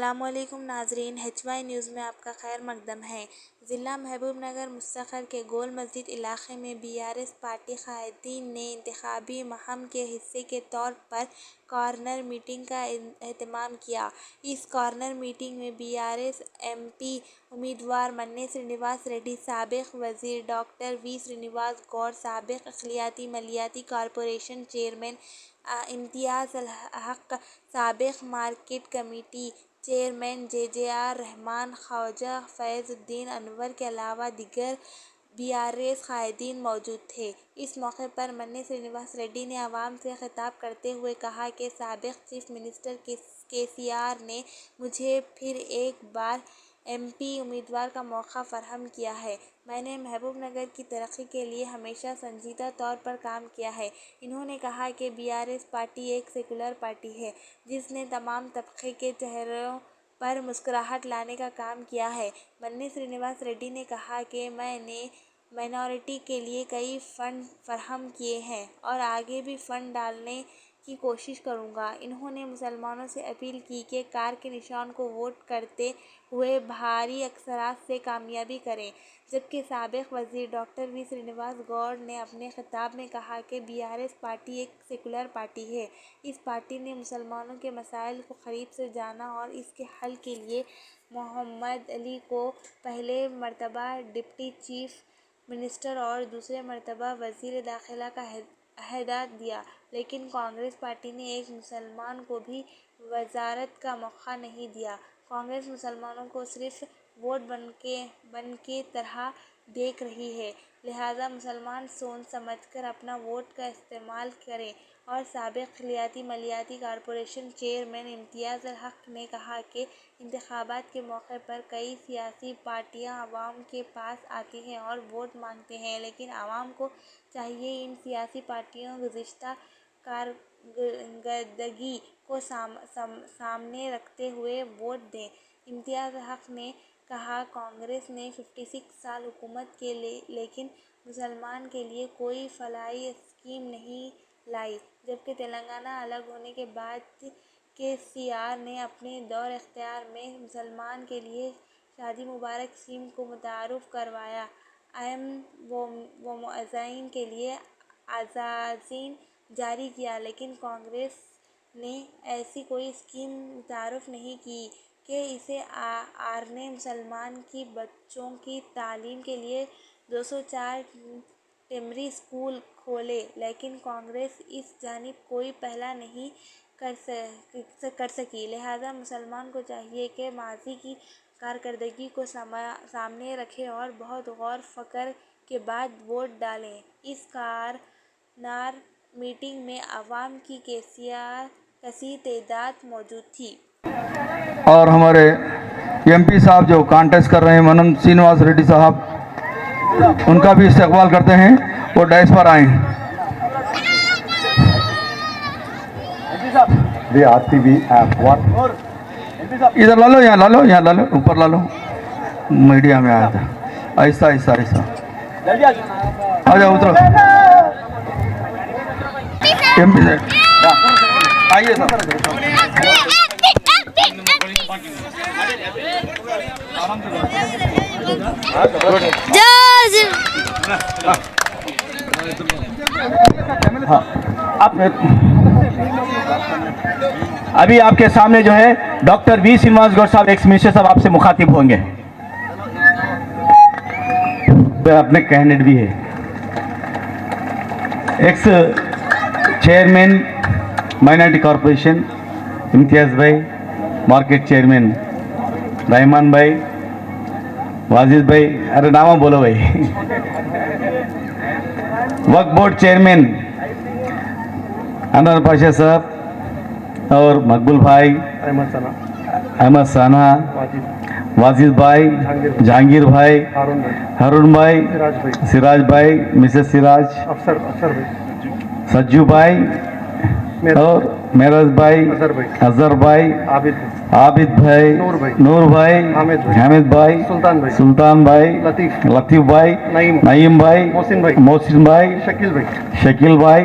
अस्सलामुअलैकुम नाजरीन, HY news में आपका खैर मकदम है। ज़िला महबूबनगर मुस्तक़र के गोल मस्जिद इलाके में BRS पार्टी क़ायदीन ने इंतखाबी मुहिम के हिस्से के तौर पर कॉर्नर मीटिंग का एहतमाम किया। इस कॉर्नर मीटिंग में BRS MP उम्मीदवार मन्ने श्रीनिवास रेड्डी, साबिक़ वज़ीर डॉक्टर V श्रीनिवास गौड़, साबिक़ इक़लियाती मालियाती कॉर्पोरेशन चेयरमैन इम्तियाज़ अल हक़, साबिक़ market committee chairman JJR Rahman, Khwaja Faizuddin Anwar के अलावा दीगर BRS क़ायदीन मौजूद थे। इस मौके पर मन्ने श्रीनिवास रेड्डी ने अवाम से खिताब करते हुए कहा कि साबिक़ चीफ़ मिनिस्टर KCR ने मुझे फिर एक बार MP उम्मीदवार का मौका फ़राहम किया है। मैंने महबूबनगर की तरक्की के लिए हमेशा संजीदा तौर पर काम किया है। इन्होंने कहा कि BRS पार्टी एक सेकुलर पार्टी है जिसने तमाम तबके के चेहरों पर मुस्कुराहट लाने का काम किया है। मन्ने श्रीनिवास रेड्डी ने कहा कि मैंने माइनॉरिटी के लिए कई फ़ंड फराहम किए हैं और आगे भी फ़ंड डालने की कोशिश करूँगा। इन्होंने मुसलमानों से अपील की कि कार के निशान को वोट करते हुए भारी अक्सरात से कामयाबी करें। जबकि साबिक़ वज़ीर डॉक्टर V श्रीनिवास गौड़ ने अपने खिताब में कहा कि BRS पार्टी एक सेकुलर पार्टी है। इस पार्टी ने मुसलमानों के मसाइल को करीब से जाना और इसके हल के लिए मोहम्मद अली को पहले मरतबा डिप्टी चीफ़ मिनिस्टर और दूसरे मरतबा वज़ीर दाखिला का अहदा दिया, लेकिन कांग्रेस पार्टी ने एक मुसलमान को भी वज़ारत का मौका नहीं दिया। कांग्रेस मुसलमानों को सिर्फ वोट बन के तरह देख रही है, लिहाजा मुसलमान सोच समझकर अपना वोट का इस्तेमाल करें। और साबिक़ इक़लियाती मालियाती कॉर्पोरेशन चेयरमैन इम्तियाज़ अल हक़ ने कहा कि इंतखाबात के मौके पर कई सियासी पार्टियां आवाम के पास आती हैं और वोट मांगते हैं, लेकिन आवाम को चाहिए इन सियासी पार्टियों गुज़िश्ता कारकर्दगी को सामने रखते हुए वोट दें। इम्तियाज़ अल हक़ ने कहा, कांग्रेस ने 56 साल हुकूमत की लेकिन मुसलमान के लिए कोई फलाही स्कीम नहीं लाई, जबकि तेलंगाना अलग होने के बाद KCR ने अपने दौर इख्तियार में मुसलमान के लिए शादी मुबारक स्कीम को मुतारुफ़ करवाया। IM व मुअज़्ज़िन के लिए अज़ाज़ीन जारी किया, लेकिन कांग्रेस ने ऐसी कोई स्कीम मुतारुफ़ नहीं की कि इसे आरने मुसलमान की बच्चों की तालीम के लिए 204 प्राइमरी स्कूल खोले, लेकिन कांग्रेस इस जानिब कोई पहल नहीं कर सकी। लिहाजा मुसलमान को चाहिए कि माज़ी की कारकर्दगी को सामने रखें और बहुत गौर फ़िक्र के बाद वोट डालें। इस कॉर्नर मीटिंग में अवाम की कसीर तादाद मौजूद थी। और हमारे MP साहब जो कॉन्टेस्ट कर रहे हैं मन्ने श्रीनिवास रेड्डी साहब, उनका भी इस्तकबाल करते हैं, वो डाइस पर आए। इधर ला लो, यहाँ ला लो, यहाँ ला लो, ऊपर ला लो, मीडिया में आया था। ऐसा ऐसा ऐसा आ जाओ, उतरो। MP आइए सर। अभी आपके सामने जो है डॉक्टर V श्रीनिवास गौड़ साहब, एक्स मिनिस्टर साहब, आपसे मुखातिब होंगे। अपने कैंडिडेट भी है, एक्स चेयरमैन माइनॉरिटी कॉर्पोरेशन इम्तियाज़ भाई, मार्केट चेयरमैन रहमान भाई, वाजिद भाई, अरे नाम बोलो भाई, वक्फ बोर्ड चेयरमैन अनवर पाशा साहब और मकबूल भाई, अहमद साना, वाजिद भाई, जहांगीर भाई, हारून भाई, सिराज भाई, मिसेस सिराज, सज्जू भाई और मेराज भाई, अजहर भाई, आबिद भाई, नूर भाई, हामिद भाई, सुल्तान भाई, लतीफ़ भाई, नईम भाई, मोहसिन भाई, शकील भाई,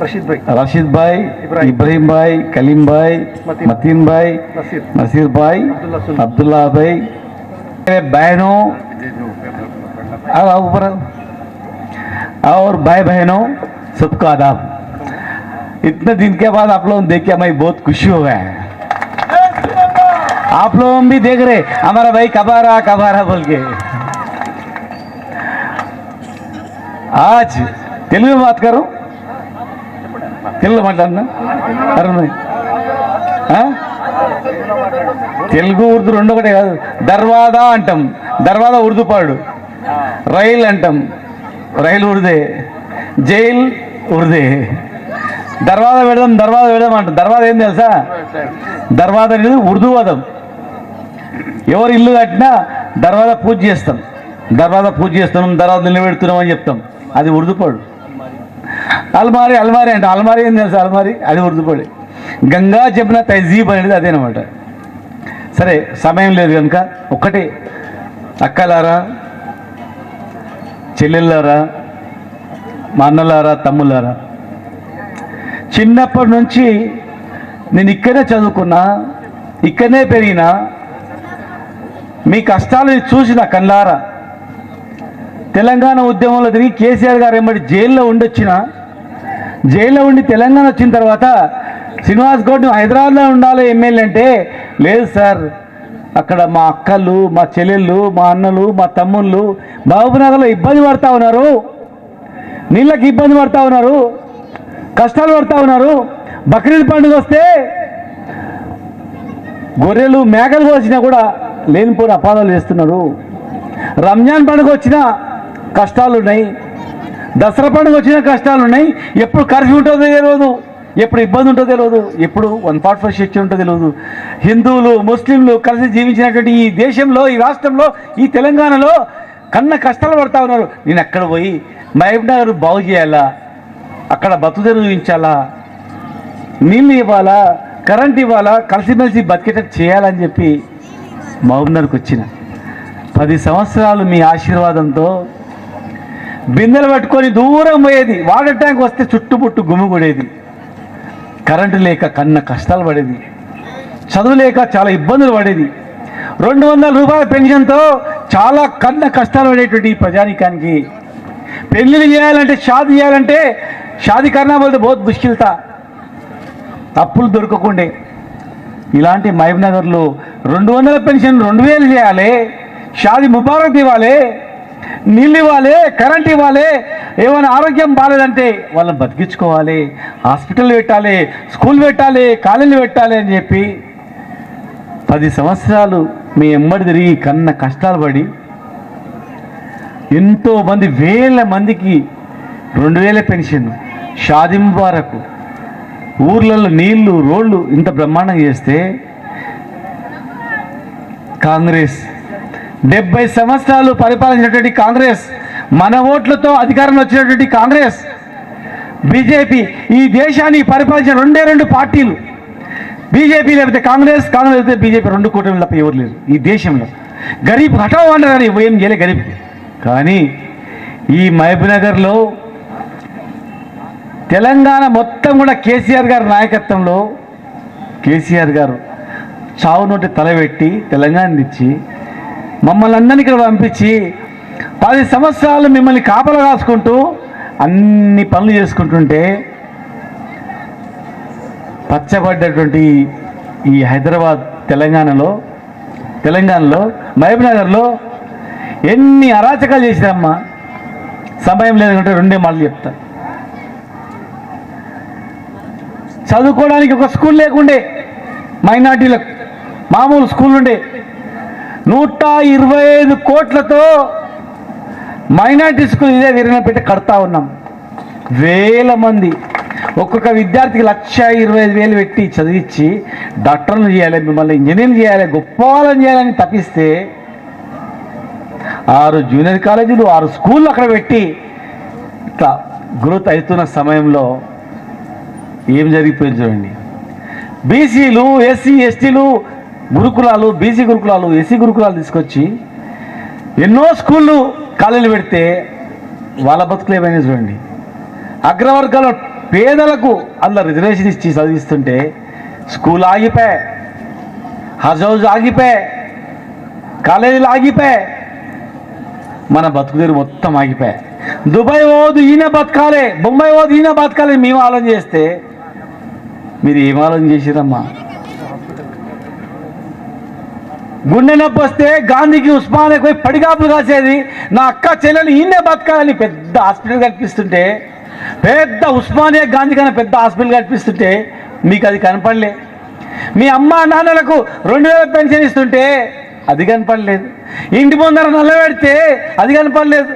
रशीद भाई, इब्राहिम भाई, कलीम भाई, मतीन भाई, नसीर भाई, अब्दुल्ला भाई, मेरे बहनों और भाई बहनों सबको आदाब। इतने दिन के बाद आप लोग देख के हमें बहुत खुशी हो गया है। आप लोग भी देख रहे हमारा भाई कब आ रहा बोल के। आज तेलुगु में बात करो, తెలుగు మాట్లాడినా అరుణ్ తెలుగు ఉర్దూ రెండు ఒకటే కాదు. దర్వాదా అంటాం, దర్వాదా ఉర్దూ పాడు. రైల్ అంటాం, రైలు ఉర్దే. జైల్ ఉర్దే. దర్వాదా పెడదాం అంటాం. దర్వాదా ఏం తెలుసా? దర్వాదా అనేది ఉర్దూ పదం. ఎవరు ఇల్లు కట్టినా దర్వాదా పూజ చేస్తాం, దర్వాదా నిలబెడుతున్నాం అని చెప్తాం. అది ఉర్దూ పాడు. అల్మారీ అంటే అల్మారీ ఏం తెలుసు? అల్మారీ అది ఉర్దుపడి. గంగా జమున తహజీబ్ అనేది అదేనమాట. సరే, సమయం లేదు కనుక ఒక్కటే, అక్కలారా, చెల్లెళ్ళారా, మా అన్నలారా, తమ్ముళ్ళారా, చిన్నప్పటి నుంచి నేను ఇక్కడే చదువుకున్నా, ఇక్కడనే పెరిగినా, మీ కష్టాలు చూసిన కళ్ళారా. తెలంగాణ ఉద్యమంలో తిరిగి కేసీఆర్ గారు ఏమంటే జైల్లో ఉండి తెలంగాణ వచ్చిన తర్వాత శ్రీనివాస్ గౌడ్ హైదరాబాద్లో ఉండాలి ఎమ్మెల్యే అంటే, లేదు సార్, అక్కడ మా అక్కలు, మా చెల్లెళ్ళు, మా అన్నలు, మా తమ్ముళ్ళు మహబూబ్నగర్లో ఇబ్బంది పడతా ఉన్నారు, నీళ్ళకి ఇబ్బంది పడతా ఉన్నారు, కష్టాలు పడతా ఉన్నారు. బక్రీద్ పండుగ వస్తే గొర్రెలు మేకలు కోసినా కూడా లేనిపోయిన అపాదాలు చేస్తున్నారు. రంజాన్ పండుగ వచ్చినా కష్టాలు ఉన్నాయి, దసరా పండుగ వచ్చినా కష్టాలు ఉన్నాయి. ఎప్పుడు కర్ఫ్యూ ఉంటుందో తెలియదు, ఎప్పుడు ఇబ్బంది ఉంటుందో తెలియదు, ఎప్పుడు 145 సెక్షన్ ఉంటుందో తెలియదు. హిందువులు, ముస్లింలు కలిసి జీవించినటువంటి ఈ దేశంలో, ఈ రాష్ట్రంలో, ఈ తెలంగాణలో కన్న కష్టాలు పడతా ఉన్నారు. నేను అక్కడ పోయి మహబూబ్నగర్ బాగు చేయాలా, అక్కడ బతుకుదెరువు చూపించాలా, నీళ్ళు ఇవ్వాలా, కరెంట్ ఇవ్వాలా, కలిసిమెలిసి బతికేటట్టు చేయాలని చెప్పి మహబూబ్నగర్కి వచ్చిన 10 సంవత్సరాలు మీ ఆశీర్వాదంతో బిందెలు పట్టుకొని దూరం పోయేది. వాటర్ ట్యాంక్ వస్తే చుట్టుముట్టు గుమిగూడేది. కరెంటు లేక కన్న కష్టాలు పడేది, చదువు లేక చాలా ఇబ్బందులు పడేది. 200 రూపాయల పెన్షన్తో చాలా కన్న కష్టాలు పడేటువంటి ప్రజానికానికి పెళ్ళిళ్ళు చేయాలంటే, షాదీ చేయాలంటే, షాదీ కర్నా బోల్తే బహుత్ ముష్కిల్తా, అప్పులు దొరకకుండే. ఇలాంటి మహబూబ్నగర్లో 200 పెన్షన్ 2000 చేయాలి, షాదీ ముబారక్ ఇవ్వాలి, నీళ్ళు ఇవ్వాలి, కరెంట్ ఇవ్వాలి, ఏమైనా ఆరోగ్యం బాగాలేదంటే వాళ్ళని బతికించుకోవాలి, హాస్పిటల్ పెట్టాలి, స్కూల్ పెట్టాలి, కాలేజీలు పెట్టాలి అని చెప్పి 10 సంవత్సరాలు మీ ఎమ్మడి తిరిగి కన్న కష్టాలు పడి ఎంతోమంది వేల మందికి 2000 పెన్షన్, షాదీ ముబారక్, ఊర్లలో నీళ్లు, రోడ్లు ఇంత బ్రహ్మాండంగా చేస్తే కాంగ్రెస్ 70 సంవత్సరాలు పరిపాలించినటువంటి కాంగ్రెస్, మన ఓట్లతో అధికారంలో వచ్చినటువంటి కాంగ్రెస్, బీజేపీ ఈ దేశాన్ని పరిపాలించిన 2 పార్టీలు, బీజేపీ లేకపోతే కాంగ్రెస్, కాంగ్రెస్ లేకపోతే బీజేపీ, 2 కూటమిలు తప్ప ఎవరు లేరు ఈ దేశంలో. గరీబ్ హఠావ్ అంటారు, ఏం చేయలే గరీబ్. కానీ ఈ మహబూబ్నగర్లో తెలంగాణ మొత్తం కూడా కేసీఆర్ గారి నాయకత్వంలో, కేసీఆర్ గారు చావు నోటి తలబెట్టి తెలంగాణ ఇచ్చి మమ్మల్ని అందరినీ ఇక్కడ పంపించి 10 సంవత్సరాలు మిమ్మల్ని కాపలా కాసుకుంటూ అన్ని పనులు చేసుకుంటుంటే పచ్చబడ్డటువంటి ఈ హైదరాబాద్ తెలంగాణలో మహబూబ్నగర్లో ఎన్ని అరాచకాలు చేసిరమ్మా. సమయం లేదంటే 2 మాటలు చెప్తా. చదువుకోవడానికి ఒక స్కూల్ లేకుండే, మైనార్టీలకు మామూలు స్కూల్ ఉండే. 125 కోట్లతో మైనార్టీ స్కూల్ ఇదే వీరన్నపేట కడతా ఉన్నాం. వేల మంది, ఒక్కొక్క విద్యార్థికి 1,25,000 పెట్టి చదివించి డాక్టర్లు చేయాలి, మిమ్మల్ని ఇంజనీర్లు చేయాలి, గొప్ప వాళ్ళని చేయాలని తప్పిస్తే 6 జూనియర్ కాలేజీలు, 6 స్కూళ్ళు అక్కడ పెట్టి ఇట్లా గ్రోత్ అవుతున్న సమయంలో ఏం జరిగిపోయింది చూడండి. బీసీలు, ఎస్సీ ఎస్టీలు గురుకులాలు, బీసీ గురుకులాలు, ఎస్సీ గురుకులాలు తీసుకొచ్చి ఎన్నో స్కూళ్ళు కాలేజీలు పెడితే వాళ్ళ బతుకులు ఏమైనా చూడండి. అగ్రవర్గాలు పేదలకు అందులో రిజర్వేషన్ ఇచ్చి చదివిస్తుంటే స్కూల్ ఆగిపోయాయి, హౌస్ ఆగిపోయాయి, కాలేజీలు ఆగిపోయాయి, మన బతుకుదేరు మొత్తం ఆగిపోయాయి. దుబాయ్ పోదు ఈయన బతకాలి, బొంబాయి పోదు ఈయన బతకాలి మేము ఆలోచన చేస్తే మీరు ఏం ఆలోచన చేసిరమ్మా? గుండె నొప్పి వస్తే గాంధీకి ఉస్మానియాకి పోయి పడిగాపులు కాసేది, నా అక్క చెల్లెలు ఈయనే బతకాలని పెద్ద హాస్పిటల్ కనిపిస్తుంటే, పెద్ద ఉస్మానియా గాంధీ కన్నా పెద్ద హాస్పిటల్ కనిపిస్తుంటే మీకు అది కనపడలే. మీ అమ్మ నాన్నలకు 2000 పెన్షన్ ఇస్తుంటే అది కనపడలేదు. ఇంటి ముందర నల్లబెడితే అది కనపడలేదు.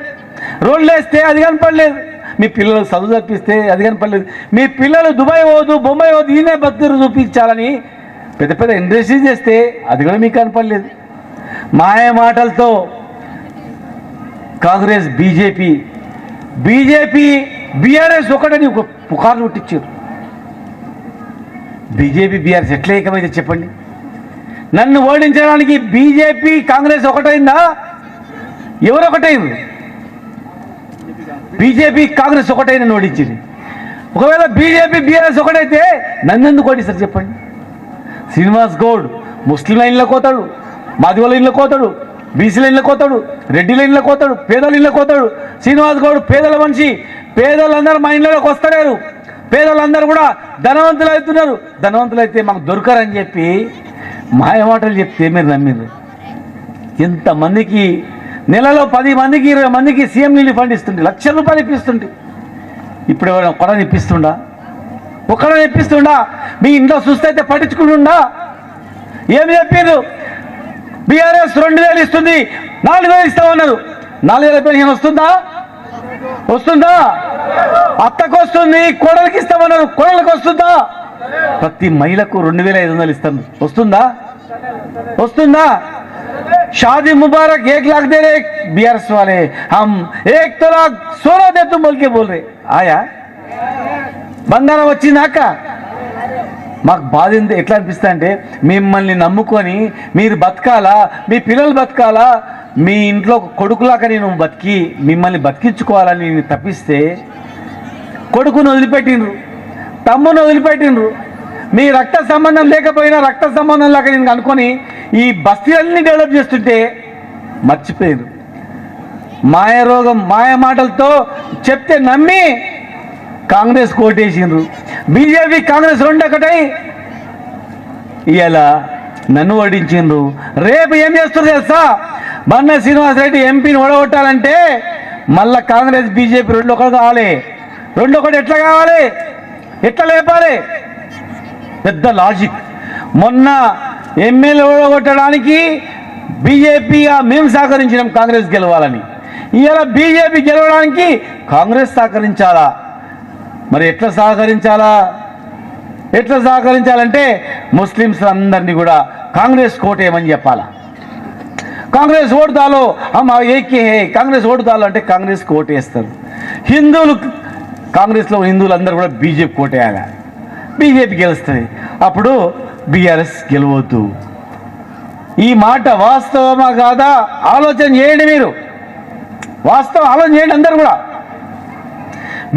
రోడ్లు వేస్తే అది కనపడలేదు. మీ పిల్లలకు చదువు తప్పిస్తే అది కనపడలేదు. మీ పిల్లలు దుబాయ్ పోదు బొంబాయి పోదు ఈయనే బతుకు చూపించాలని పెద్ద పెద్ద ఇండస్ట్రీస్ చేస్తే అది కూడా మీకు కనపడలేదు. మాయ మాటలతో కాంగ్రెస్ బీజేపీ బీఆర్ఎస్ ఒకటని ఒక పుకార్లు పుట్టించారు. బీజేపీ బీఆర్ఎస్ ఎట్లా ఏకమైతే చెప్పండి? నన్ను ఓడించడానికి బీజేపీ కాంగ్రెస్ ఒకటైందా? ఎవరు ఒకటైంది? బీజేపీ కాంగ్రెస్ ఒకటై నన్ను ఓడించింది. ఒకవేళ బీజేపీ బీఆర్ఎస్ ఒకటైతే నన్ను ఎందుకు ఓడిస్తారు చెప్పండి? శ్రీనివాస్ గౌడ్ ముస్లిం లైన్లోకి పోతాడు, మాదిగోళ్ళ ఇళ్ళకి పోతాడు, బీసీల ఇళ్ళకి పోతాడు, రెడ్డిల ఇళ్ళకి పోతాడు, పేదల ఇళ్ళకి పోతాడు. శ్రీనివాస్ గౌడ్ పేదల మనిషి. పేదలందరూ మా ఇళ్ళలోకి వస్తలేరు. పేదలందరూ కూడా ధనవంతులు అవుతున్నారు. ధనవంతులు అయితే మాకు దొరకరని చెప్పి మాయమాటలు చెప్తే మీరు నమ్మిండ్రు. ఎంతమందికి నెలలో 10 మందికి 20 మందికి సీఎం రిలీఫ్ ఫండ్ ఇస్తుంటే, లక్షల రూపాయలు ఇప్పిస్తుంటే ఇప్పుడు ఎవరైనా ఒకడని ఇప్పిస్తుండా? ఒకడని ఇప్పిస్తుండా? మీ ఇంట్లో చూస్తే అయితే పట్టించుకుంటుండా? ఏమి చెప్పారు? బీఆర్ఎస్ 2000 ఇస్తుంది, 4000 ఇస్తామన్నారు. 4000 పెన్షన్ వస్తుందా? అత్తకు వస్తుంది, కోడలికి ఇస్తామన్నారు. కోడలికి వస్తుందా? ప్రతి మహిళకు 2500 ఇస్తాం. వస్తుందా? शादी मुबारक 1 लाख दे रहे बीआरएस वाले, हम 1 तलाक सोना दे तुम बोल के बोल रहे. आया బంగారం వచ్చిందాక మాకు బాధ ఎట్లా అనిపిస్తా అంటే, మిమ్మల్ని నమ్ముకొని మీరు బతకాలా, మీ పిల్లలు బతకాలా, మీ ఇంట్లో కొడుకులాగా నేను బతికి మిమ్మల్ని బతికించుకోవాలని నేను తప్పిస్తే కొడుకును వదిలిపెట్టిండ్రు, తమ్మును వదిలిపెట్టిండ్రు. మీ రక్త సంబంధం లేకపోయినా రక్త సంబంధం లాగా నేను అనుకొని ఈ బస్తీలన్నీ డెవలప్ చేస్తుంటే మర్చిపోయారు. మాయ రోగం మాయ మాటలతో చెప్తే నమ్మి కాంగ్రెస్ కోటేసిండ్రు. బీజేపీ కాంగ్రెస్ 2 ఒకటై ఇలా నన్ను ఓడించిండ్రు. రేపు ఏం చేస్తారు తెలుసా? బన్న శ్రీనివాసరెడ్డి ఎంపీని ఓడగొట్టాలంటే మళ్ళా కాంగ్రెస్ బీజేపీ 2 ఒకటి కావాలి. 2 ఒకటి ఎట్లా కావాలి? ఎట్లా లేపాలి? పెద్ద లాజిక్. మొన్న ఎమ్మెల్యే ఓడగొట్టడానికి బీజేపీగా మేము సహకరించినాం కాంగ్రెస్ గెలవాలని. ఇవాళ బీజేపీ గెలవడానికి కాంగ్రెస్ సహకరించాలా? మరి ఎట్లా సహకరించాలంటే ముస్లిమ్స్ అందరినీ కూడా కాంగ్రెస్ కోటేయమని చెప్పాలా? కాంగ్రెస్ ఓటు దాలో ఏకే కాంగ్రెస్ ఓటు దాలో అంటే కాంగ్రెస్ కోటేస్తారు. హిందువులు కాంగ్రెస్లో హిందువులు అందరూ కూడా బీజేపీ కోటేయాలి. బీజేపీ గెలుస్తుంది. అప్పుడు బీఆర్ఎస్ గెలవద్దు. ఈ మాట వాస్తవమా కాదా ఆలోచన చేయండి. మీరు వాస్తవం ఆలోచన చేయండి అందరూ కూడా.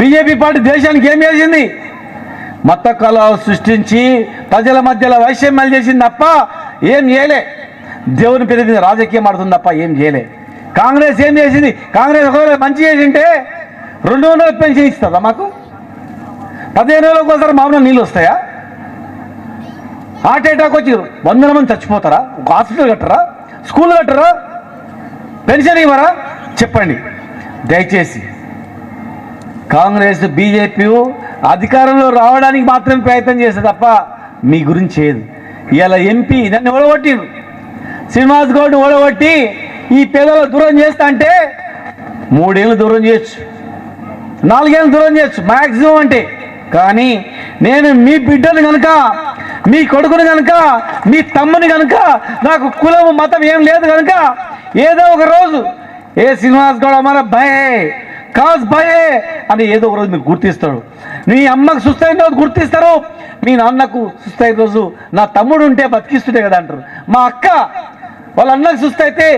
బీజేపీ పార్టీ దేశానికి ఏం చేసింది? మత కళలు సృష్టించి ప్రజల మధ్యలో వైషమ్యాలు చేసింది తప్ప ఏం చేయలే. దేవుని పేరు మీద రాజకీయం ఆడుతుంది తప్ప ఏం చేయలే. కాంగ్రెస్ ఏం చేసింది? కాంగ్రెస్ ఒకవేళ మంచి చేసింటే 200 పెన్షన్ ఇస్తుందా మాకు? 15 రోజులకు ఒకసారి మామూలు నీళ్ళు వస్తాయా? హార్ట్ అటాక్ వచ్చి 100 మంది చచ్చిపోతారా? ఒక హాస్పిటల్ కట్టరా? స్కూల్ కట్టరా? పెన్షన్ ఇవ్వరా? చెప్పండి దయచేసి. కాంగ్రెస్ బీజేపీ అధికారంలో రావడానికి మాత్రమే ప్రయత్నం చేస్తుంది తప్ప మీ గురించి చేయదు. ఇలా ఎంపీ నన్ను ఓడగొట్టిండు, శ్రీనివాస్ గౌడ్ ఓడగొట్టి ఈ పేదలు దూరం చేస్తా అంటే 3 ఏళ్ళు దూరం చేయొచ్చు, 4 ఏళ్ళు దూరం చేయొచ్చు మ్యాక్సిమం అంటే. కానీ నేను మీ బిడ్డను కనుక, మీ కొడుకుని కనుక, మీ తమ్ముని కనుక, నాకు కులం మతం ఏం లేదు కనుక ఏదో ఒక రోజు ఏ శ్రీనివాస్ గౌడ్ అమ్మారా భయే కాజ్ భయే అని ఏదో ఒక రోజు మీకు గుర్తిస్తాడు. మీ అమ్మకు సుస్తైన రోజు గుర్తిస్తారు, మీ నాన్నకు సుస్తైన రోజు నా తమ్ముడు ఉంటే బతికిస్తుంటే కదా అంటారు. మా అక్క వాళ్ళ అన్నకు సుస్తైతే,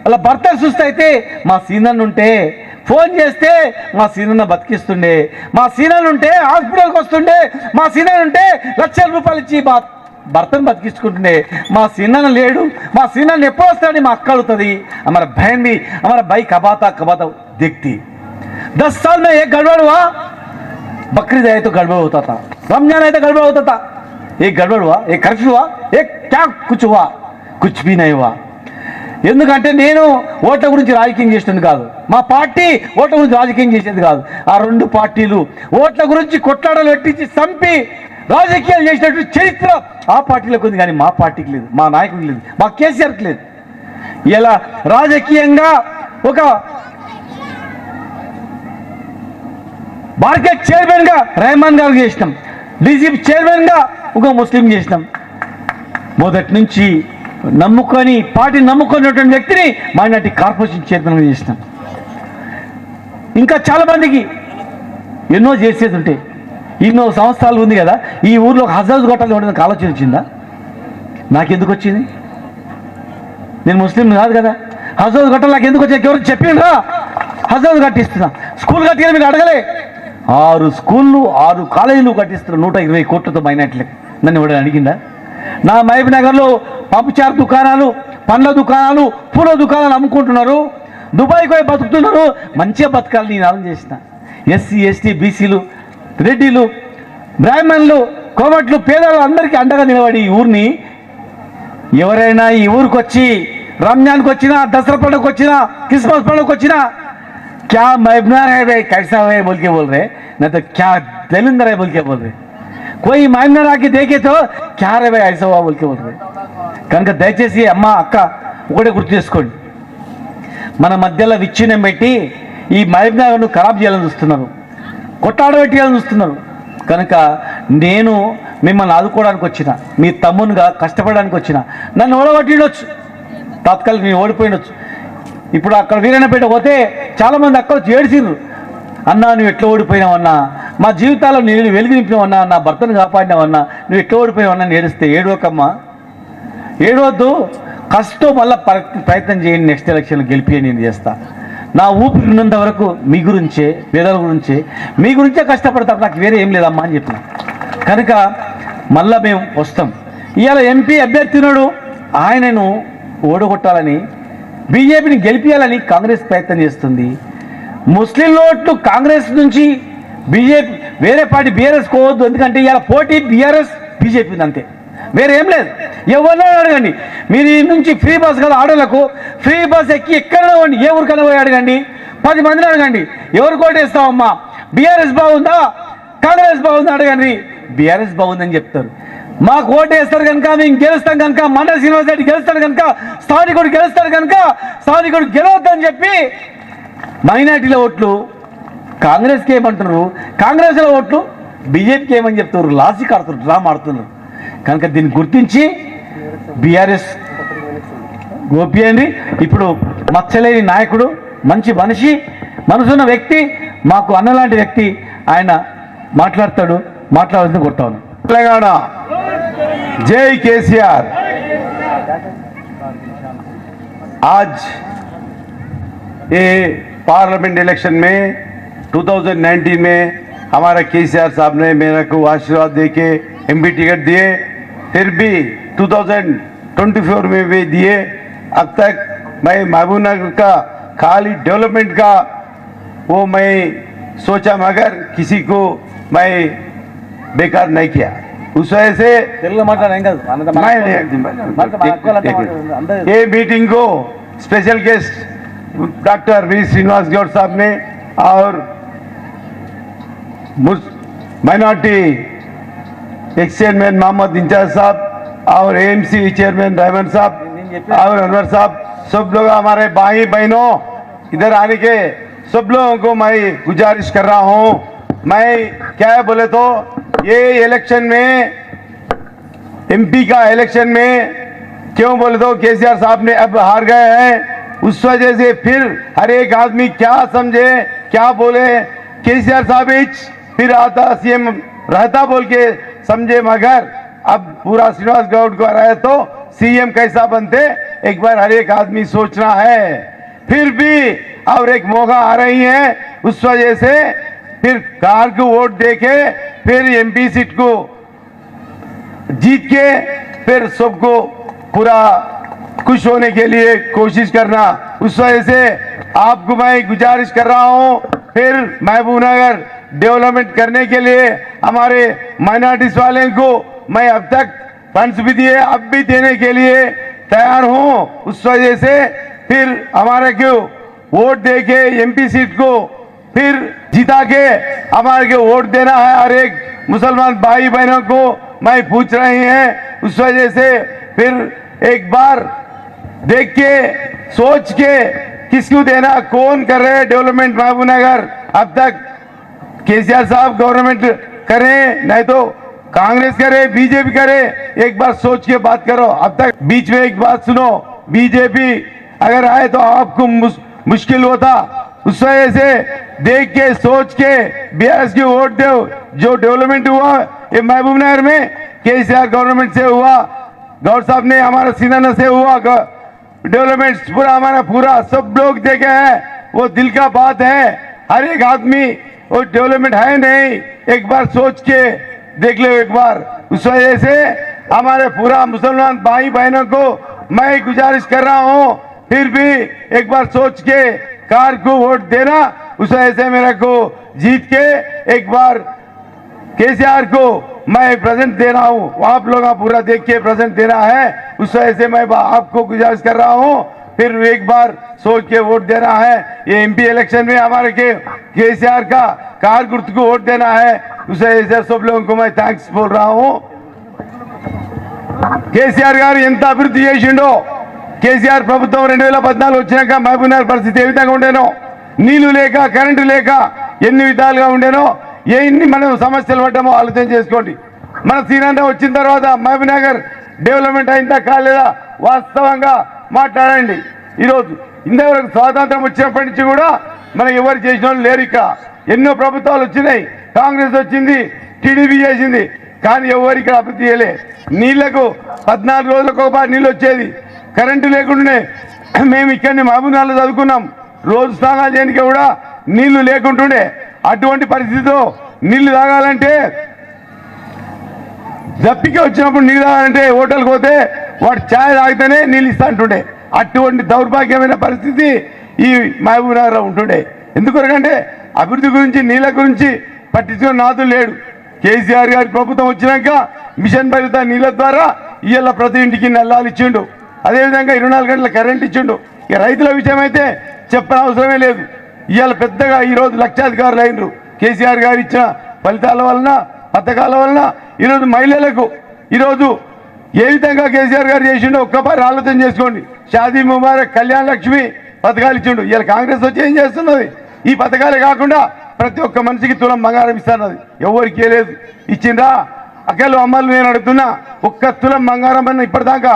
వాళ్ళ భర్తకు సుస్తైతే మా సీనన్ను ఉంటే ఫోన్ చేస్తే మా సీనన్న బతికిస్తుండే, మా సీనన్ ఉంటే హాస్పిటల్కి వస్తుండే, మా సీనన్ ఉంటే లక్షల రూపాయలు ఇచ్చి మా భర్తను బతికించుకుంటుండే. మా సీనన్న లేడు, మా సీనన్న ఎప్పుడు వస్తాడని మా అక్క అడుగుతుంది. हमारा बहन भी हमारा भाई कबाता देखती. 10 साल में एक गड़बड़ हुआ, बकरीद आए तो गड़बड़ होता था, रमजान आए तो गड़बड़ होता था. एक गड़बड़ हुआ, एक कर्फ्यू हुआ, एक क्या कुछ हुआ, कुछ भी नहीं हुआ. ఎందుకంటే నేను ఓట్ల గురించి రాజకీయం చేసేది కాదు, మా పార్టీ ఓట్ల గురించి రాజకీయం చేసేది కాదు. ఆ రెండు పార్టీలు ఓట్ల గురించి కొట్లాడలు పెట్టించి చంపి రాజకీయాలు చేసినట్టు చరిత్ర ఆ పార్టీలకు ఉంది, కానీ మా పార్టీకి లేదు, మా నాయకుడికి లేదు, మా కేసీఆర్కి లేదు. ఇలా రాజకీయంగా ఒక మార్కెట్ చైర్మన్గా రెహమాన్ గారు చేసినాం, డీజీపీ చైర్మన్గా ఒక ముస్లిం చేసినాం. మొదటి నుంచి నమ్ముకొని పార్టీని నమ్ముకున్నటువంటి వ్యక్తిని మైనార్టీ కార్పొరేషన్ చైర్మన్గా చేసినాం. ఇంకా చాలామందికి ఎన్నో చేసేది ఉంటే ఎన్నో సంవత్సరాలు ఉంది కదా. ఈ ఊర్లో హజాజ్ గొట్టాలు ఉండడానికి ఆలోచన వచ్చిందా? నాకెందుకు వచ్చింది? నేను ముస్లిం కాదు కదా. హజాజ్ గొట్టాలు నాకు ఎందుకు వచ్చాయి? ఎవరు చెప్పిండ్రా? హజాజ్ కట్టిస్తున్నా, స్కూల్ కట్టిన మీరు అడగలే. 6 స్కూళ్ళు 6 కాలేజీలు కట్టిస్తున్నారు 120 కోట్లతో మైనార్టీలకు. నన్ను ఎవడని అడిగిందా? నా మహబూబ్ నగర్లో పప్పుచారు దుకాణాలు, పండ్ల దుకాణాలు, పూల దుకాణాలు అమ్ముకుంటున్నారు, దుబాయ్కి పోయి బతుకుతున్నారు. మంచిగా బతకాలని నేను ఆలోచన చేసిన. ఎస్సీ ఎస్టీ బీసీలు, రెడ్డిలు, బ్రాహ్మణులు, కోమట్లు, పేదలు అందరికీ అండగా నిలబడి ఈ ఊరిని ఎవరైనా ఈ ఊరికి వచ్చి రంజాన్కి వచ్చినా, దసరా పండుగకి వచ్చినా, क्रिसमस పండుగకి వచ్చినా क्या महबूबनगर है भाई, कैसा है बोल के बोल रहे, नहीं तो क्या तेलंगर है बोल के बोल रहे. कोई महबूबनगर आके देखे तो क्या रे भाई ऐसा हुआ बोल के बोल रहे. కనుక దయచేసి అమ్మ అక్క ఒకటే గుర్తు చేసుకోండి, మన మధ్యలో విచ్ఛిన్నం పెట్టి ఈ మహబూబ్నగర్ను ఖరాబ్ చేయాలని చూస్తున్నారు, కొట్టాడబెట్టాలని చూస్తున్నారు. కనుక నేను మిమ్మల్ని ఆదుకోవడానికి వచ్చిన, మీ తమ్మునిగా కష్టపడడానికి వచ్చిన. నన్ను ఓడగొట్టిండొచ్చు, తాత్కాలిక నేను ఓడిపోయిండొచ్చు. ఇప్పుడు అక్కడ వీరన్నపేట పోతే చాలామంది అక్కడ ఏడ్చిండ్రు, అన్నా నువ్వు ఎట్లా ఓడిపోయినావన్నా, మా జీవితాల్లో నేను వెలుగు నింపినావన్నా, నా భర్తను కాపాడినావన్నా, నువ్వు ఎట్లా ఓడిపోయినావన్నా ఏడిస్తే ఏడవకమ్మా, ఏడవద్దు, కష్టం మళ్ళీ ప్రయత్నం చేయండి, నెక్స్ట్ ఎలక్షన్లో గెలిపి నేను చేస్తా. నా ఊపిరి ఉన్నంత వరకు మీ గురించే, పేదల గురించే, మీ గురించే కష్టపడతా, నాకు వేరే ఏం లేదమ్మా అని చెప్పిన. కనుక మళ్ళా మేము వస్తాం. ఇవాళ ఎంపీ అభ్యర్థినుడు ఆయనను ఓడగొట్టాలని, బీజేపీని గెలిపించాలని కాంగ్రెస్ ప్రయత్నం చేస్తుంది. ముస్లిం ఓట్లు కాంగ్రెస్ నుంచి బీజేపీ వేరే పార్టీ బీఆర్ఎస్ కోవద్దు, ఎందుకంటే ఇవాళ పోటీ బీఆర్ఎస్ బీజేపీ అంతే, వేరే ఏం లేదు. ఎవరినో అడగండి, మీరు ఈ నుంచి ఫ్రీ బస్ కదా ఆడోళ్ళకు, ఫ్రీ బస్ ఎక్కి ఎక్కడో పోండి, ఏ ఊరికైనా పోయి అడగండి, 10 మందిని అడగండి, ఎవరు కోటేస్తావమ్మా, బీఆర్ఎస్ బాగుందా కాంగ్రెస్ బాగుందా అడగండి, బీఆర్ఎస్ బాగుందని చెప్తారు. మాకు ఓటేస్తారు కనుక మేము గెలుస్తాం కనుక, మండల శ్రీనివాస్ రెడ్డి గెలుస్తాడు కనుక, స్థానికుడు గెలుస్తాడు కనుక స్థానికుడు గెలవద్దని చెప్పి మైనార్టీల ఓట్లు కాంగ్రెస్కి ఏమంటున్నారు, కాంగ్రెస్లో ఓట్లు బీజేపీకి ఏమని చెప్తున్నారు, లాజిక్ ఆడుతున్నారు, డ్రామా ఆడుతున్నారు. కనుక దీన్ని గుర్తించి బీఆర్ఎస్ గోపియండి. ఇప్పుడు మచ్చలేని నాయకుడు, మంచి మనిషి, మనసున్న వ్యక్తి, మాకు అన్నలాంటి వ్యక్తి, ఆయన మాట్లాడతాడు, మాట్లాడాల్సింది కొట్టాను. తెలంగాణ जय केसीआर. आज ये पार्लियामेंट इलेक्शन में 2019 में हमारा केसीआर साहब ने मेरे को आशीर्वाद देके एमपी टिकट दिए, फिर भी 2024 में भी दिए. अब तक मैं महबूबनगर का खाली डेवलपमेंट का वो मैं सोचा, मगर किसी को मैं बेकार नहीं किया. उस वजह से ये मीटिंग को special guest doctor V Srinivas Goud साहब ने और minority ex chairman Mohammed incharge साहब और एएमसी चेयरमैन रहमान साहब और अनवर साहब, सब लोग हमारे भाई बहनों इधर आने के सब लोगों को मैं गुजारिश कर रहा हूँ. मैं क्या है बोले तो ये इलेक्शन में, एमपी का इलेक्शन में क्यों बोले तो केसीआर साहब ने अब हार गए हैं, उस वजह से फिर हर एक आदमी क्या समझे क्या बोले, केसीआर साहब फिर आता सीएम रहता बोल के समझे, मगर अब पूरा श्रीनिवास गौड़ को रहे तो सीएम कैसा बनते एक बार हर एक आदमी सोचना है. फिर भी और एक मौका आ रही है, उस वजह से फिर कार को वोट देके फिर एमपी सीट को जीत के फिर सबको पूरा खुश होने के लिए कोशिश करना। उस वजह से आपको मैं गुजारिश कर रहा हूं, फिर महबूब नगर डेवलपमेंट करने के लिए हमारे माइनॉरिटीज वाले को मैं अब तक फंड्स भी दिए, अब भी देने के लिए तैयार हूं। उस वजह से फिर हमारे को वोट दे के एमपी सीट को फिर जिता के हमारे को वोट देना है। हर एक मुसलमान भाई बहनों को मैं पूछ रहे हैं, उस वजह से फिर एक बार देख के सोच के किसको देना, कौन कर रहे हैं डेवलपमेंट महबूब नगर। अब तक केसीआर साहब गवर्नमेंट करें, नहीं तो कांग्रेस करे, बीजेपी करे, एक बार सोच के बात करो। अब तक बीच में एक बात सुनो, बीजेपी अगर आए तो आपको मुश्किल होता। उस वजह से देख के सोच के बीआरएस की वोट दो। जो डेवलपमेंट हुआ ये महबूब नगर में केसीआर गवर्नमेंट से हुआ, गौर साहब ने हमारा सिनाना से हुआ डेवलपमेंट, पूरा हमारा पूरा सब लोग देखे हैं, वो दिल का बात है। हर एक आदमी वो डेवलपमेंट है नहीं, एक बार सोच के देख लो एक बार। उस वजह से हमारे पूरा मुसलमान भाई बहनों को मैं गुजारिश कर रहा हूं, फिर भी एक बार सोच के कार को वोट देना। उस वजह से मेरे को जीत के एक बार केसीआर को मैं प्रेजेंट दे रहा हूं, आप लोग पूरा देख के प्रेजेंट देना है। उस वजह से मैं आपको गुजारिश कर रहा हूं, फिर एक बार सोच के वोट देना है। ये एमपी इलेक्शन में हमारे के केसीआर का कार गुर्त को वोट देना है। उस वजह से सब लोगों को मैं थैंक्स बोल रहा हूं। కేసీఆర్ గారు ఎంత అభివృద్ధి చేసిండో, కేసీఆర్ ప్రభుత్వం 2014 వచ్చినాక మహబూబ్ నగర్ పరిస్థితి ఏ విధంగా ఉండేనో, నీళ్లు లేక కరెంటు లేక ఎన్ని విధాలుగా ఉండేనో, ఎన్ని మనం సమస్యలు పడ్డామో ఆలోచన చేసుకోండి। మన సీనన్న వచ్చిన తర్వాత మహబూబ్ నగర్ డెవలప్మెంట్ అయిందా కాలేదా వాస్తవంగా మాట్లాడండి। ఈరోజు ఇంతవరకు స్వాతంత్రం వచ్చినప్పటి నుంచి కూడా మనం ఎవరు చేసిన వాళ్ళు లేరు। ఇక్కడ ఎన్నో ప్రభుత్వాలు వచ్చినాయి, కాంగ్రెస్ వచ్చింది, టీడీపీ చేసింది, కానీ ఎవరు ఇక్కడ అభివృద్ధి చేయలే। నీళ్లకు 14 రోజులకు ఒకసారి నీళ్ళు వచ్చేది, కరెంటు లేకుండానే మేము ఇక్కడిని మహబూబ్ నగర్లో చదువుకున్నాం, రోజు స్నానాలు చేయడానికి కూడా నీళ్లు లేకుంటుండే। అటువంటి పరిస్థితిలో నీళ్లు తాగాలంటే దప్పిక వచ్చినప్పుడు నీళ్ళు తాగాలంటే హోటల్కి పోతే వాడు ఛాయ్ తాగితేనే నీళ్ళు ఇస్తా అంటుండే। అటువంటి దౌర్భాగ్యమైన పరిస్థితి ఈ మహబూబ్ నగర్లో ఉంటుండే। ఎందుకంటే అభివృద్ధి గురించి నీళ్ళ గురించి పట్టించుకున్న నాదులు లేడు। కేసీఆర్ గారి ప్రభుత్వం వచ్చినాక మిషన్ భగీరథ నీళ్ళ ద్వారా ఇవాళ ప్రతి ఇంటికి నల్లాలు ఇచ్చిండు, అదేవిధంగా 24 గంటల కరెంట్ ఇచ్చిండు। ఇక రైతుల విషయం అయితే చెప్పని అవసరమే లేదు। ఇవాళ పెద్దగా ఈరోజు లక్షాధికారులు అయినరు కేసీఆర్ గారు ఇచ్చిన ఫలితాల వలన, పథకాల వలన। ఈరోజు మహిళలకు ఈరోజు ఏ విధంగా కేసీఆర్ గారు చేసిండో ఒక్కసారి ఆలోచన చేసుకోండి। షాదీ ముబారక్, కళ్యాణ లక్ష్మి పథకాలు ఇచ్చిండు। ఇవాళ కాంగ్రెస్ వచ్చి ఏం చేస్తున్నది? ఈ పథకాలే కాకుండా ప్రతి ఒక్క మనిషికి తులం బంగారం ఇస్తున్నది, ఎవరికి లేదు। ఇచ్చిందా అక్కలు అమ్మలు? నేను అడుగుతున్నా, ఒక్క తులం బంగారం అన్న ఇప్పటిదాకా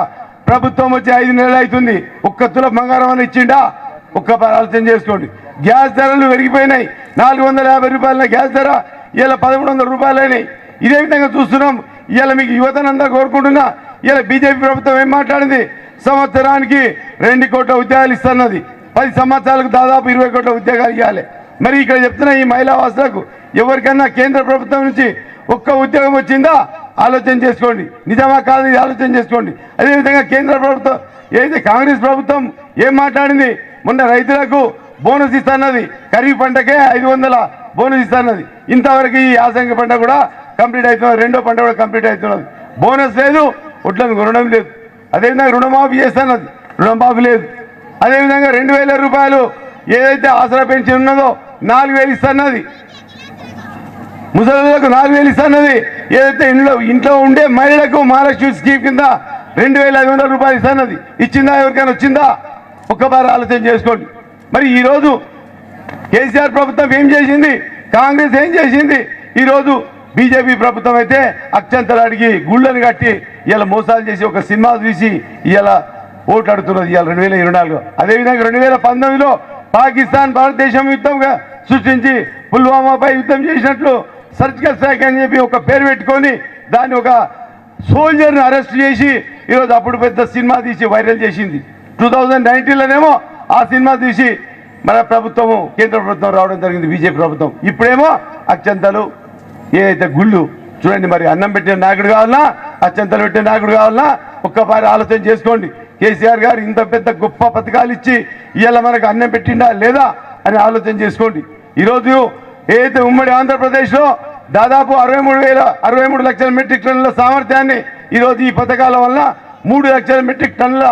ప్రభుత్వం వచ్చి 5 నెలలు అవుతుంది, ఒక్క తులం బంగారం అన్న ఇచ్చిండా? ఒక్కసారి ఆలోచన చేసుకోండి। గ్యాస్ ధరలు పెరిగిపోయినాయి, 450 రూపాయల గ్యాస్ ధర ఇలా 1100 రూపాయలు అయినాయి। ఇదే విధంగా చూస్తున్నాం। ఇవాళ మీకు యువతనంతా కోరుకుంటున్నా, ఇలా బీజేపీ ప్రభుత్వం ఏం మాట్లాడింది? సంవత్సరానికి 2 కోట్ల ఉద్యోగాలు ఇస్తున్నది, 10 సంవత్సరాలకు దాదాపు 20 కోట్ల ఉద్యోగాలు ఇవ్వాలి। మరి ఇక్కడ చెప్తున్న ఈ మహిళా వాసులకు ఎవరికన్నా కేంద్ర ప్రభుత్వం నుంచి ఒక్క ఉద్యోగం వచ్చిందా? ఆలోచన చేసుకోండి, నిజమా కాదు ఆలోచన చేసుకోండి। అదేవిధంగా కేంద్ర ప్రభుత్వం ఏదైతే కాంగ్రెస్ ప్రభుత్వం ఏం మాట్లాడింది? మొన్న రైతులకు బోనస్ ఇస్తున్నది, ఖరీఫ్ పంటకే 500 బోనస్ ఇస్తున్నది। ఇంతవరకు ఈ యాసంగి పంట కూడా కంప్లీట్ అవుతున్నది, రెండో పంట కూడా కంప్లీట్ అవుతున్నది। బోనస్ లేదు, ఒడ్లను కొనడం లేదు। అదేవిధంగా రుణమాఫీ చేస్తున్నది, రుణమాఫీ లేదు। అదేవిధంగా 2000 రూపాయలు ఏదైతే ఆసరా పెన్షన్ ఉన్నదో 4000 ఇస్తున్నది, ముసలిలకు 4000 ఇస్తున్నది। ఏదైతే ఇంట్లో ఉండే మహిళలకు మహాలక్ష్మి స్కీమ్ కింద 2500 రూపాయలు ఇస్తున్నది, ఇచ్చిందా? ఎవరికైనా వచ్చిందా? ఒక్కసారి ఆలోచన చేసుకోండి। మరి ఈరోజు కేసీఆర్ ప్రభుత్వం ఏం చేసింది? కాంగ్రెస్ ఏం చేసింది? ఈరోజు బీజేపీ ప్రభుత్వం అయితే అక్షంతలు అడిగి గుళ్ళని కట్టి ఇలా మోసాలు చేసి ఒక సినిమా తీసి ఇలా ఓట్లు అడుగుతున్నది ఇవాళ 2024। అదేవిధంగా 2019లో పాకిస్తాన్ భారతదేశం యుద్ధంగా సృష్టించి పుల్వామాపై యుద్ధం చేసినట్లు సర్జికల్ స్ట్రైక్ అని చెప్పి ఒక పేరు పెట్టుకొని దాన్ని ఒక సోల్జర్ని అరెస్ట్ చేసి ఈరోజు అప్పుడు పెద్ద సినిమా తీసి వైరల్ చేసింది। 2019లోనేమో ఆ సినిమా తీసి మన ప్రభుత్వము కేంద్ర ప్రభుత్వం రావడం జరిగింది, బీజేపీ ప్రభుత్వం. ఇప్పుడేమో అక్షంతలు ఏదైతే గుళ్ళు చూడండి. మరి అన్నం పెట్టిన నాయకుడు కావాలన్నా, అత్యంతలు పెట్టిన నాయకుడు కావాలన్నా ఒక్కసారి ఆలోచన చేసుకోండి. కేసీఆర్ గారు ఇంత పెద్ద గొప్ప పథకాలు ఇచ్చి ఇవాళ మనకు అన్నం పెట్టిండా లేదా అని ఆలోచన చేసుకోండి. ఈరోజు ఏదైతే ఉమ్మడి ఆంధ్రప్రదేశ్లో దాదాపు 63 లక్షల మెట్రిక్ టన్నుల సామర్థ్యాన్ని ఈరోజు ఈ పథకాల వల్ల 3 లక్షల మెట్రిక్ టన్నుల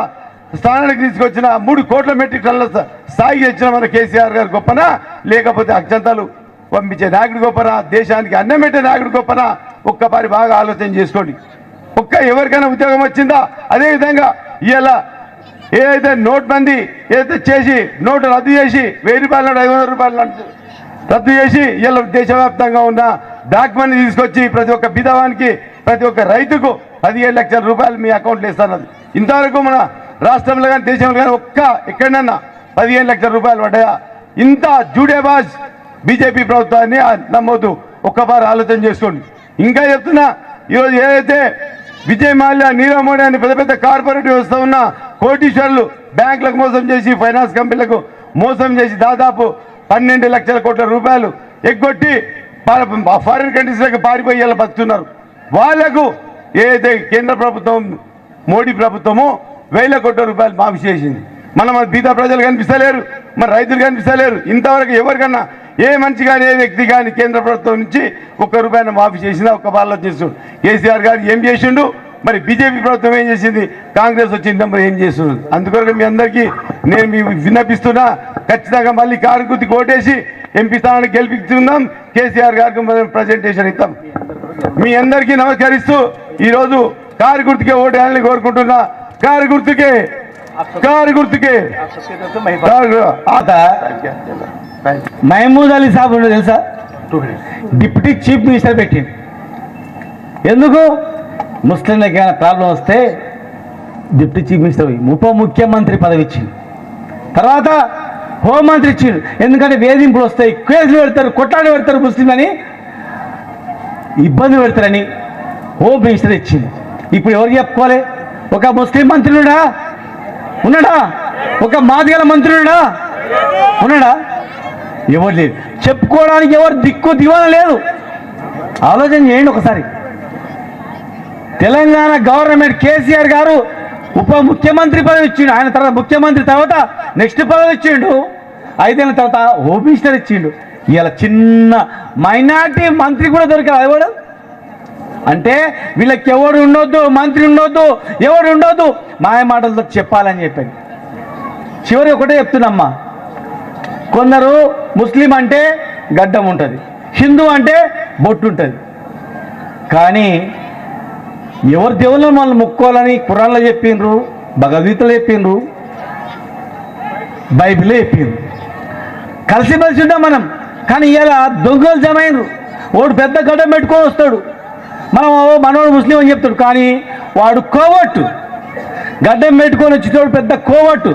స్థానానికి తీసుకొచ్చిన 3 కోట్ల మెట్రిక్ టన్నుల స్థాయికి తెచ్చిన మన కేసీఆర్ గారు గొప్పనా, లేకపోతే అత్యంతలు పంపించే నాయకుడు గొప్పనా, దేశానికి అన్నం పెట్టే నాయకుడు గొప్పనా? ఒక్కసారి బాగా ఆలోచన చేసుకోండి. ఎవరికైనా ఉద్యోగం వచ్చిందా? అదేవిధంగా ఇవాళ ఏదైతే నోట్బందీ ఏదైతే చేసి నోటు రద్దు చేసి 1000 రూపాయల నోటు 500 రూపాయల నోటు రద్దు చేసి ఇవాళ దేశవ్యాప్తంగా ఉన్న డాక్యుమెంట్ తీసుకొచ్చి ప్రతి ఒక్క బిధవానికి ప్రతి ఒక్క రైతుకు 15 లక్షల రూపాయలు మీ అకౌంట్లో ఇస్తున్నది. ఇంతవరకు మన రాష్ట్రంలో కానీ దేశంలో కానీ ఎక్కడన్నా 15 లక్షల రూపాయలు పడ్డాయా? ఇంత జూడేబాజ్ బీజేపీ ప్రభుత్వాన్ని నమ్మొద్దు. ఒక్కసారి ఆలోచన చేసుకోండి. ఇంకా చెప్తున్నా, ఈరోజు ఏదైతే విజయ్ మాల్యా, నీరవ్ మోడీ అని పెద్ద పెద్ద కార్పొరేట్ వ్యవస్థ ఉన్న కోటీశ్వరులు బ్యాంకులకు మోసం చేసి ఫైనాన్స్ కంపెనీలకు మోసం చేసి దాదాపు 12 లక్షల కోట్ల రూపాయలు ఎగ్గొట్టి ఫారిన్ కంట్రీస్లకు పారిపోయి ఇలా బతుకుతున్నారు. వాళ్లకు ఏదైతే కేంద్ర ప్రభుత్వం మోడీ ప్రభుత్వమో 1000 కోట్ల రూపాయలు మాఫీ చేసింది. మన బీద ప్రజలు కనిపిస్తలేరు, మన రైతులు కనిపిస్తలేరు. ఇంతవరకు ఎవరికన్నా ఏ మనిషి కానీ ఏ వ్యక్తి కానీ కేంద్ర ప్రభుత్వం నుంచి 1 రూపాయను మాఫీ చేసినా ఒక్క బాల్లో చేస్తుండు. కేసీఆర్ గారు ఏం చేసిండు, మరి బీజేపీ ప్రభుత్వం ఏం చేసింది, కాంగ్రెస్ వచ్చింది మరి ఏం చేస్తుంది? అందుకొరకు మీ అందరికీ నేను మీ విన్నపిస్తున్నా, ఖచ్చితంగా మళ్ళీ కారు గుర్తుకు ఓటేసి ఎంపీ స్థానానికి గెలిపిస్తున్నాం. కేసీఆర్ గారికి మనం ప్రజెంటేషన్ ఇస్తాం. మీ అందరికీ నమస్కరిస్తూ ఈరోజు కారు గుర్తుకే ఓటేయాలని కోరుకుంటున్నా. కారు గుర్తుకే మహమూద్ అలీ సాబ్ ఉండదు తెలుసా, డిప్యూటీ చీఫ్ మినిస్టర్ పెట్టింది. ఎందుకు? ముస్లింలకు ఏమైనా ప్రాబ్లం వస్తే డిప్యూటీ చీఫ్ మినిస్టర్ ఉప ముఖ్యమంత్రి పదవి ఇచ్చింది. తర్వాత హోంమంత్రి ఇచ్చిండు. ఎందుకంటే వేధింపులు వస్తాయి, కేసులు పెడతారు, కొట్లాడి పెడతారు, ముస్లిం అని ఇబ్బంది పెడతారని హోమ్ మినిస్టర్ ఇచ్చింది. ఇప్పుడు ఎవరు చెప్పుకోవాలి? ఒక ముస్లిం మంత్రి ఉన్నాడా? ఒక మాదిగల మంత్రి ఉన్నాడా? ఎవరు లేదు. చెప్పుకోవడానికి ఎవరు దిక్కు దివాన లేదు. ఆలోచన చేయండి ఒకసారి. తెలంగాణ గవర్నమెంట్ కేసీఆర్ గారు ఉప ముఖ్యమంత్రి పదవి ఇచ్చిండు. ఆయన తర్వాత ముఖ్యమంత్రి తర్వాత నెక్స్ట్ పదవి ఇచ్చిండు. 5 ఏళ్ళ తర్వాత హోమ్ మినిస్టర్ ఇచ్చిండు. ఇలా చిన్న మైనార్టీ మంత్రి కూడా దొరికారు. అది కూడా అంటే వీళ్ళకి ఎవరు ఉండొద్దు, మంత్రి ఉండొద్దు, ఎవరు ఉండొద్దు, మాయ మాటలతో చెప్పాలని చెప్పాను. చివరి ఒకటే చెప్తున్నమ్మా, కొందరు ముస్లిం అంటే గడ్డం ఉంటుంది, హిందూ అంటే బొట్టు ఉంటుంది. కానీ ఎవరు దేవుళ్ళని మనం మొక్కోవాలని ఖురాన్లో చెప్పిండ్రు, భగవద్గీతలో చెప్పిండ్రు, బైబిల్లో చెప్పిండ్రు. కలిసిమెలిసి ఉంటాం మనం. కానీ ఇలా దొంగలు జమైనరు. వాడు పెద్ద గడ్డం పెట్టుకొని వస్తాడు, మనోడు ముస్లిం అని చెప్తాడు, కానీ వాడు కోవట్టు. గడ్డం పెట్టుకొని వచ్చేటోడు పెద్ద కోవట్టు.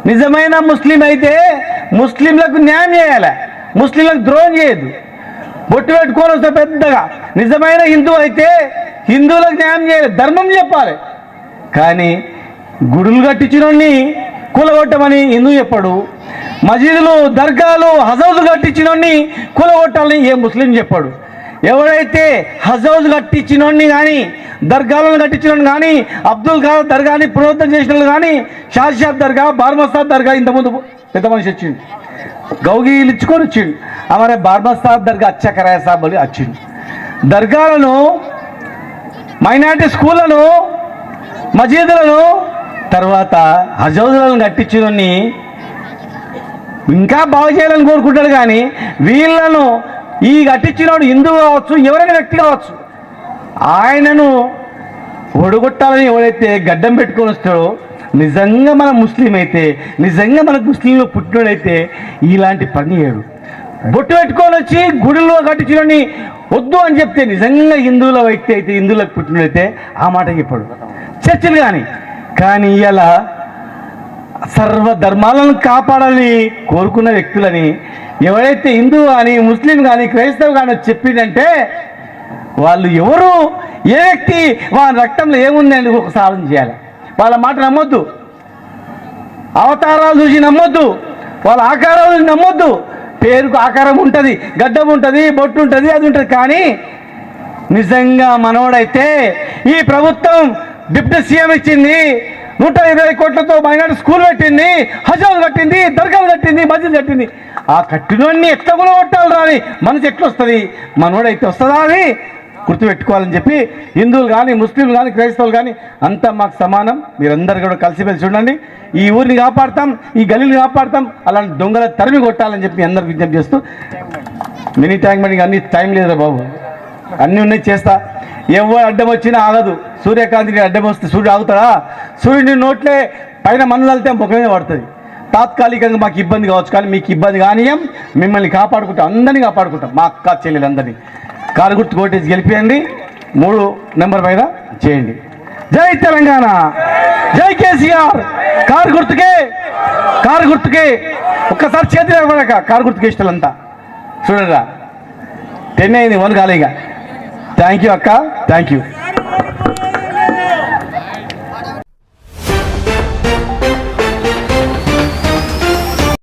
నిజమైన ముస్లిం అయితే ముస్లింలకు న్యాయం చేయాలి, ముస్లింలకు ద్రోహం చేయొద్దు. బొట్టు పెట్టుకొని వస్తే పెద్దగా. నిజమైన హిందూ అయితే హిందువులకు న్యాయం చేయాలి, ధర్మం చెప్పాలి. కానీ గుడులు కట్టించినోడిని కూలగొట్టమని హిందూ చెప్పాడు. మసీదులు, దర్గాలు, హజౌజు కట్టించినోడిని కూలగొట్టాలని ఏ ముస్లిం చెప్పాడు. ఎవరైతే హజౌజ్ కట్టించినోడిని కానీ, దర్గాలను కట్టించినోడిని కానీ, అబ్దుల్ ఖాదర్ దర్గాని పునరుద్ధరణ చేసిన వాళ్ళు కానీ, షాషాబ్ దర్గా, బార్మస్తాబ్ దర్గా, ఇంతకుముందు పెద్ద మనిషి వచ్చిండు, గౌగీలు ఇచ్చుకొని వచ్చిండు. అమరే బార్మస్తాబ్ దర్గా అచ్చా కరాయ సాబ్ అని వచ్చిండు. దర్గాలను, మైనార్టీ స్కూళ్ళను, మసీదులను, తర్వాత హజౌజులను కట్టించినోడిని ఇంకా బాగు చేయాలని కోరుకుంటాడు. కానీ వీళ్ళను ఈ కట్టించినోడు హిందూ కావచ్చు, ఎవరైనా వ్యక్తి కావచ్చు, ఆయనను ఒడగొట్టాలని ఎవరైతే గడ్డం పెట్టుకొని వస్తాడో, నిజంగా మన ముస్లిం అయితే, నిజంగా మనకు ముస్లింలో పుట్టినోడైతే ఇలాంటి పని చేయడు. బొట్టు పెట్టుకొని వచ్చి గుడిలో కట్టించినోడిని వద్దు అని చెప్తే, నిజంగా హిందువుల వ్యక్తి అయితే, హిందువులకు పుట్టినోడైతే ఆ మాట చెప్పాడు. చర్చలు కానీ ఇలా సర్వధర్మాలను కాపాడాలని కోరుకున్న వ్యక్తులని ఎవరైతే హిందూ కానీ, ముస్లిం కానీ, క్రైస్తవు కానీ చెప్పిందంటే వాళ్ళు ఎవరు, ఏ వ్యక్తి, వాళ్ళ రక్తంలో ఏముంది అని ఒకసారి ఆలోచన చేయాలి. వాళ్ళ మాట నమ్మొద్దు. అవతారాలు చూసి నమ్మొద్దు, వాళ్ళ ఆకారాలు చూసి నమ్మొద్దు. పేరుకు ఆకారం ఉంటుంది, గడ్డం ఉంటుంది, బొట్టు ఉంటుంది, అది ఉంటుంది. కానీ నిజంగా మనోడైతే ఈ ప్రభుత్వం డిప్యూటీ సీఎం ఇచ్చింది, 120 కోట్లతో మైనార్టీ స్కూల్ పెట్టింది, హజాలు కట్టింది, దర్గాలు కట్టింది, మస్జిద్ కట్టింది. ఆ కట్టినోడిని ఎట్లా కూడా కొట్టాలి రాని మనసు ఎట్లా వస్తుంది? మనోడైతే వస్తుందా అని గుర్తుపెట్టుకోవాలని చెప్పి హిందువులు కానీ, ముస్లింలు కానీ, క్రైస్తవులు కానీ అంతా మాకు సమానం. మీరందరూ కూడా కలిసిమెలిసి ఉండండి. ఈ ఊరిని కాపాడతాం, ఈ గలీని కాపాడతాం. అలాంటి దొంగల తరిమి కొట్టాలని చెప్పి అందరికి విజ్ఞప్తి చేస్తూ, మినీ ట్యాంక్ బండికి అన్ని టైం లేదురా బాబు, అన్నీ ఉన్నాయి చేస్తా. ఎవరు అడ్డం వచ్చినా ఆగదు. సూర్యకాంతికి అడ్డం వస్తే సూర్యుడు ఆగుతాడా? సూర్యుడి నోట్లే పైన మన్ను వెళ్తే ముఖమే పడుతుంది. తాత్కాలికంగా మాకు ఇబ్బంది కావచ్చు, కానీ మీకు ఇబ్బంది కానీయం. మిమ్మల్ని కాపాడుకుంటాం, అందరినీ కాపాడుకుంటాం, మా అక్క చెల్లెలందరినీ. కారు గుర్తు కొట్టేసి గెలిపియండి, 3 నెంబర్ పైన చేయండి. జై తెలంగాణ, జై కేసీఆర్. కారు గుర్తుకే ఒక్కసారి చేతి నిలబడక కారు గుర్తుకే ఇష్టాలంతా చూడరా. 10 అయింది, 1 కాలేగా. థ్యాంక్ యూ అక్క, థ్యాంక్ యూ.